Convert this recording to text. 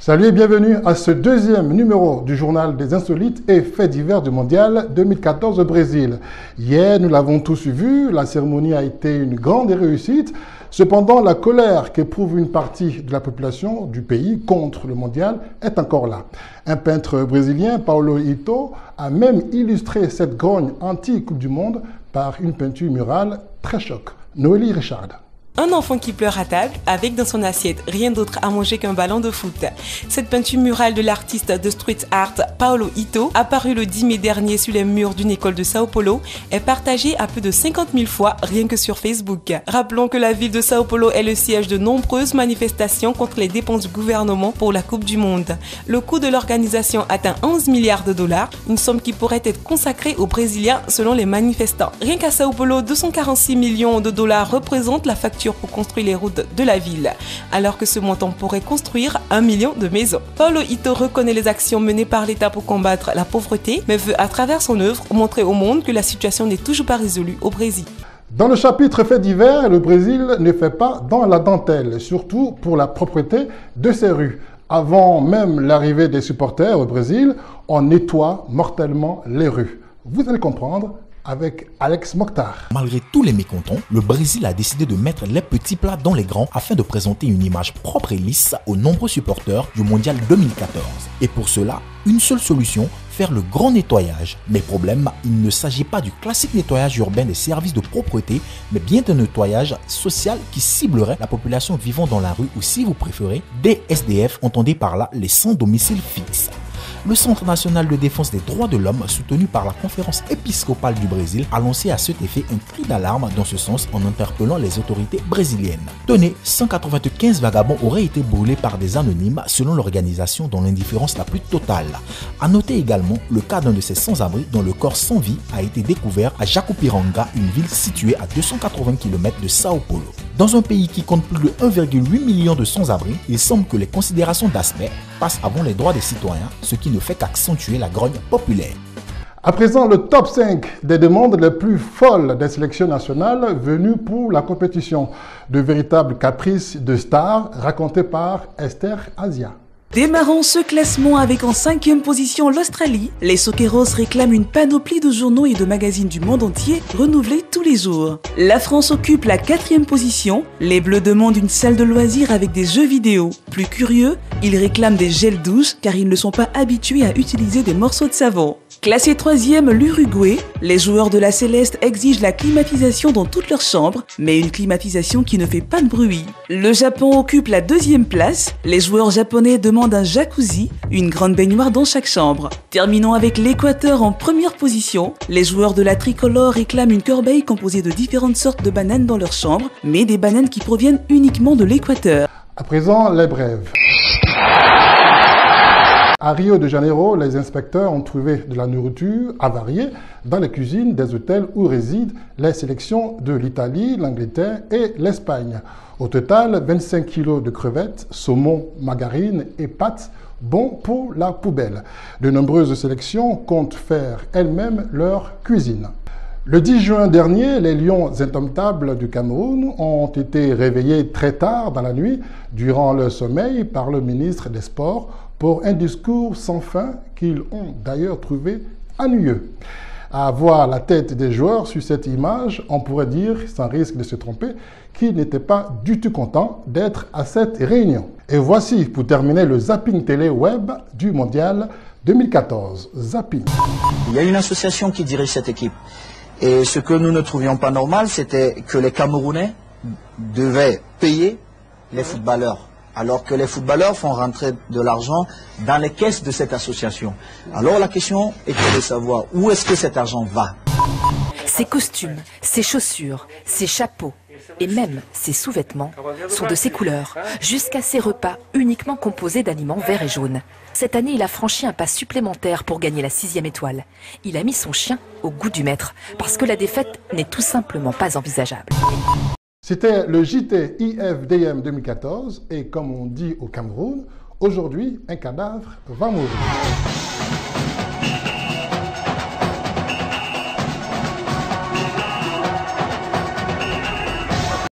Salut et bienvenue à ce deuxième numéro du journal des insolites et faits divers du mondial 2014 au Brésil. Hier, nous l'avons tous vu, la cérémonie a été une grande réussite. Cependant, la colère qu'éprouve une partie de la population du pays contre le mondial est encore là. Un peintre brésilien, Paulo Ito, a même illustré cette grogne anti-Coupe du Monde par une peinture murale très choc. Noélie Richard. Un enfant qui pleure à table, avec dans son assiette rien d'autre à manger qu'un ballon de foot. Cette peinture murale de l'artiste de street art Paulo Ito, apparue le 10 mai dernier sur les murs d'une école de Sao Paulo, est partagée à plus de 50 000 fois rien que sur Facebook. Rappelons que la ville de Sao Paulo est le siège de nombreuses manifestations contre les dépenses du gouvernement pour la Coupe du Monde. Le coût de l'organisation atteint 11 milliards de dollars, une somme qui pourrait être consacrée aux Brésiliens selon les manifestants. Rien qu'à Sao Paulo, 246 millions de dollars représentent la facture pour construire les routes de la ville, alors que ce montant pourrait construire 1 million de maisons. Paulo Ito reconnaît les actions menées par l'État pour combattre la pauvreté, mais veut à travers son œuvre montrer au monde que la situation n'est toujours pas résolue au Brésil. Dans le chapitre faits divers, le Brésil ne fait pas dans la dentelle, surtout pour la propreté de ses rues. Avant même l'arrivée des supporters au Brésil, on nettoie mortellement les rues. Vous allez comprendre avec Alex Mokhtar. Malgré tous les mécontents, le Brésil a décidé de mettre les petits plats dans les grands afin de présenter une image propre et lisse aux nombreux supporters du Mondial 2014. Et pour cela, une seule solution, faire le grand nettoyage. Mais problème, il ne s'agit pas du classique nettoyage urbain des services de propreté, mais bien d'un nettoyage social qui ciblerait la population vivant dans la rue ou, si vous préférez, des SDF, entendez par là les sans domicile fixe. Le Centre national de défense des droits de l'homme, soutenu par la conférence épiscopale du Brésil, a lancé à cet effet un cri d'alarme dans ce sens en interpellant les autorités brésiliennes. Tenez, 195 vagabonds auraient été brûlés par des anonymes selon l'organisation dans l'indifférence la plus totale. A noter également le cas d'un de ces sans-abri dont le corps sans vie a été découvert à Jacupiranga, une ville située à 280 km de Sao Paulo. Dans un pays qui compte plus de 1,8 million de sans-abri, il semble que les considérations d'aspect passent avant les droits des citoyens, ce qui ne fait qu'accentuer la grogne populaire. À présent, le top 5 des demandes les plus folles des sélections nationales venues pour la compétition. De véritables caprices de stars racontés par Esther Asia. Démarrons ce classement avec en 5e position l'Australie. Les Soqueros réclament une panoplie de journaux et de magazines du monde entier renouvelés tous les jours. La France occupe la 4e position. Les Bleus demandent une salle de loisirs avec des jeux vidéo. Plus curieux, ils réclament des gels douches car ils ne sont pas habitués à utiliser des morceaux de savon. Classé 3e, l'Uruguay. Les joueurs de la Céleste exigent la climatisation dans toutes leurs chambres, mais une climatisation qui ne fait pas de bruit. Le Japon occupe la 2e place. Les joueurs japonais demandent un jacuzzi, une grande baignoire dans chaque chambre. Terminons avec l'Équateur en 1re position. Les joueurs de la tricolore réclament une corbeille composée de différentes sortes de bananes dans leur chambre, mais des bananes qui proviennent uniquement de l'Équateur. À présent, les brèves. À Rio de Janeiro, les inspecteurs ont trouvé de la nourriture avariée dans les cuisines des hôtels où résident les sélections de l'Italie, l'Angleterre et l'Espagne. Au total, 25 kilos de crevettes, saumon, margarine et pâtes, bons pour la poubelle. De nombreuses sélections comptent faire elles-mêmes leur cuisine. Le 10 juin dernier, les Lions indomptables du Cameroun ont été réveillés très tard dans la nuit, durant leur sommeil, par le ministre des Sports, pour un discours sans fin qu'ils ont d'ailleurs trouvé ennuyeux. À voir la tête des joueurs sur cette image, on pourrait dire, sans risque de se tromper, qu'ils n'étaient pas du tout contents d'être à cette réunion. Et voici, pour terminer, le zapping télé web du Mondial 2014. Zapping. Il y a une association qui dirige cette équipe. Et ce que nous ne trouvions pas normal, c'était que les Camerounais devaient payer les footballeurs, alors que les footballeurs font rentrer de l'argent dans les caisses de cette association. Alors la question était de savoir où est-ce que cet argent va. Ces costumes, ces chaussures, ces chapeaux et même ces sous-vêtements sont de ces couleurs, jusqu'à ces repas uniquement composés d'aliments verts et jaunes. Cette année, il a franchi un pas supplémentaire pour gagner la 6e étoile. Il a mis son chien au goût du maître, parce que la défaite n'est tout simplement pas envisageable. C'était le JT IFDM 2014 et comme on dit au Cameroun, aujourd'hui, un cadavre va mourir.